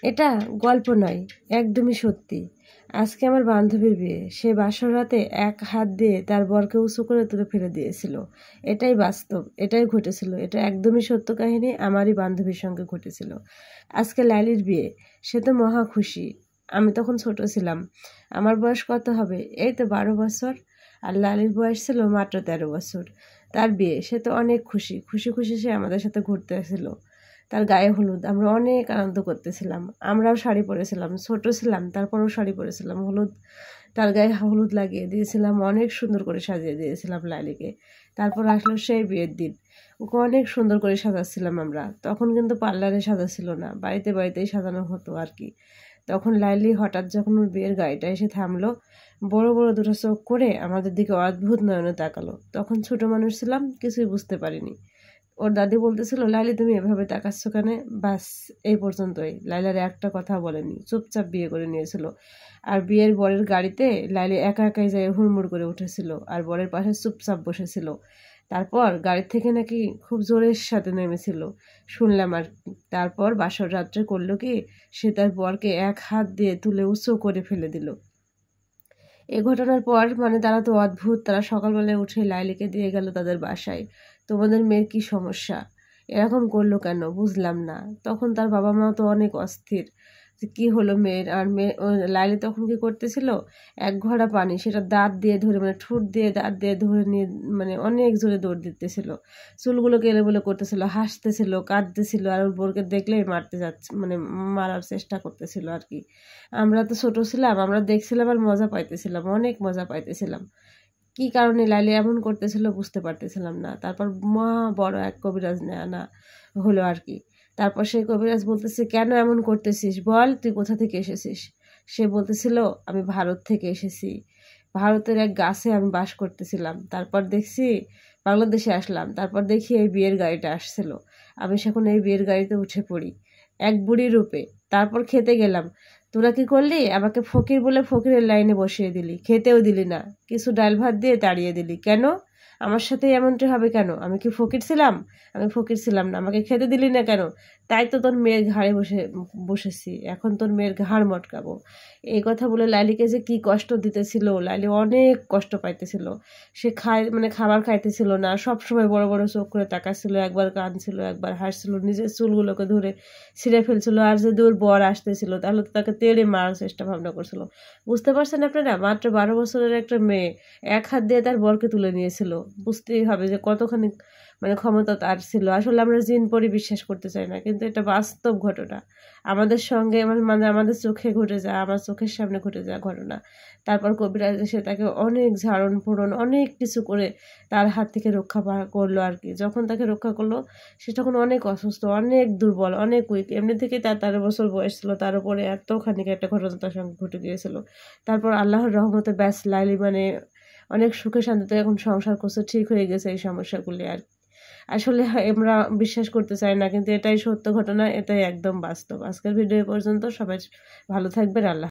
এটা গল্প নয়, একদমই সত্যি। আজকে আমার বান্ধবীর বিয়ে, সে বাসর রাতে এক হাত দিয়ে তার বরকে উঁচু করে তুলে ফেলে দিয়েছিল। এটাই বাস্তব, এটাই ঘটেছিল, এটা একদমই সত্য কাহিনী, আমারই বান্ধবীর সঙ্গে ঘটেছিল। আজকে লাইলির বিয়ে, সে তো মহা খুশি। আমি তখন ছোট ছিলাম, আমার বয়স কত হবে, এই তো 12 বছর। আর লালির বয়স ছিল মাত্র 13 বছর। তার বিয়ে, সে তো অনেক খুশি খুশি খুশি, সে আমাদের সাথে ঘুরতে আসছিল। তার গায়ে হলুদ, আমরা অনেক আনন্দ করতেছিলাম। আমরাও শাড়ি পরেছিলাম, ছোট ছিলাম তারপরেও শাড়ি পরেছিলাম, হলুদ তার গায়ে হলুদ লাগিয়ে দিয়েছিলাম, অনেক সুন্দর করে সাজিয়ে দিয়েছিলাম লাইলিকে। তারপর আসলো সেই বিয়ের দিন, ওকে অনেক সুন্দর করে সাজাচ্ছিলাম আমরা। তখন কিন্তু পার্লারে সাজা ছিল না, বাড়িতে বাড়িতেই সাজানো হতো আর কি। তখন লাইলি হঠাৎ যখন ওর বিয়ের গাড়িটা এসে থামলো, বড় বড় দুটো চোখ করে আমাদের দিকে অদ্ভুত নয়নে তাকালো। তখন ছোট মানুষ ছিলাম, কিছুই বুঝতে পারিনি। ওর দাদি বলতেছিল, লাইলি তুমি এভাবে তাকাচ্ছ কেন? বাস, এই পর্যন্তই। লাইলার একটা কথা বলেনি, চুপচাপ বিয়ে করে নিয়েছিল। আর বিয়ের বরের গাড়িতে লাইলি একা একাই যায় হুড়মুড় করে উঠেছিল, আর বরের পাশে চুপচাপ বসেছিল। তারপর গাড়ি থেকে নাকি খুব জোরের সাথে নেমেছিল, শুনলাম আর কি। তারপর বাসর রাত্রে করলো কি, সে তার বরকে এক হাত দিয়ে তুলে উঁচু করে ফেলে দিল। এ ঘটনার পর মানে তারা তো অদ্ভুত, তারা সকালবেলায় উঠে লাইলিকে দিয়ে গেল তাদের বাসায়। তোমাদের মেয়ের কি সমস্যা, এরকম করলো কেন, বুঝলাম না। তখন তার বাবা মা তো অনেক অস্থির যে কি হলো মেয়ের। আর লাইলি তখন কি করতেছিল, এক ঘড়া পানি সেটা দাঁত দিয়ে ধরে, মানে ঠোঁট দিয়ে দাঁত দিয়ে ধরে নিয়ে, মানে অনেক জোরে দৌড় দিতেছিল, চুলগুলোকে এলোমেলো করতেছিল, হাসতেছিল, কাঁদতেছিল, আর ওর বোরকে দেখলেই মারতে যাচ্ছে, মানে মারার চেষ্টা করতেছিল আর কি। আমরা তো ছোট ছিলাম, আমরা দেখছিলাম আর মজা পাইতেছিলাম, অনেক মজা পাইতেছিলাম। কি কারণে লাইলি এমন করতেছিল বুঝতে পারতেছিলাম না। তারপর মহা বড় এক কবিরাজ আনা হলো আর কি। তারপর সেই কবিরাজ বলতেছে, কেন এমন করতেছিস, বল তুই কোথা থেকে এসেছিস। সে বলতেছিল, আমি ভারত থেকে এসেছি, ভারতের এক গাছে আমি বাস করতেছিলাম, তারপর দেখছি বাংলাদেশে আসলাম, তারপর দেখি এই বিয়ের গাড়িটা আসছিল, আমি সেখন এই বিয়ের গাড়িতে উঠে পড়ি এক বুড়ি রূপে। তারপর খেতে গেলাম, তোরা কি করলি, আমাকে ফকির বলে ফকিরের লাইনে বসিয়ে দিলি, খেতেও দিলি না, কিছু ডাল ভাত দিয়ে তাড়িয়ে দিলি। কেন আমার সাথে এমনটা হবে কেন, আমি কি ফকির ছিলাম? আমি ফকির ছিলাম না, আমাকে খেতে দিলি না কেন? তাই তো তোর মেয়ের ঘাড়ে বসেছি, এখন তোর মেয়ের ঘাড় মটকাবো। এই কথা বলে লাইলিকে যে কি কষ্ট দিতেছিল, লাইলি অনেক কষ্ট পাইতেছিল। সে মানে খাবার খাইতেছিল না, সব সময় বড় বড় চোখ করে তাকাচ্ছিল, একবার কাঁদছিল, একবার হাসছিল, নিজের চুলগুলোকে ধরে ছিঁড়ে ফেলছিল। আর যদি ওর বর আসতেছিল তাহলে তো তাকে তেড়ে মারার চেষ্টা ভাবনা করছিল। বুঝতে পারছেন আপনারা, মাত্র 12 বছরের একটা মেয়ে এক হাত দিয়ে তার বরকে তুলে নিয়েছিল। বুঝতেই হবে যে কতখানি মানে ক্ষমতা তার ছিল। আসলে আমরা জিন পরি বিশ্বাস করতে চাই না, কিন্তু এটা বাস্তব ঘটনা, আমাদের সঙ্গে মানে আমাদের চোখে ঘটে যায়, আমার চোখের সামনে ঘটে যায় ঘটনা। তারপর কবিরাজ এসে তাকে অনেক ঝাড়ন ফোড়ন অনেক কিছু করে তার হাত থেকে রক্ষা করলো আর কি। যখন তাকে রক্ষা করলো, সে তখন অনেক অসুস্থ, অনেক দুর্বল, অনেক উইক। এমনি থেকে তার 13 বছর বয়স ছিল, তার উপরে এতখানি একটা ঘটনা তার সঙ্গে ঘটে গিয়েছিল। তারপর আল্লাহর রহমতে ব্যাস লাইলি মানে অনেক সুখে শান্তিতে এখন সংসার করছে, ঠিক হয়ে গেছে এই সমস্যাগুলি আর। আসলে আমরা বিশ্বাস করতে চাই না, কিন্তু এটাই সত্য ঘটনা, এটাই একদম বাস্তব। আজকের ভিডিও পর্যন্ত, সবাই ভালো থাকবেন, আল্লাহ।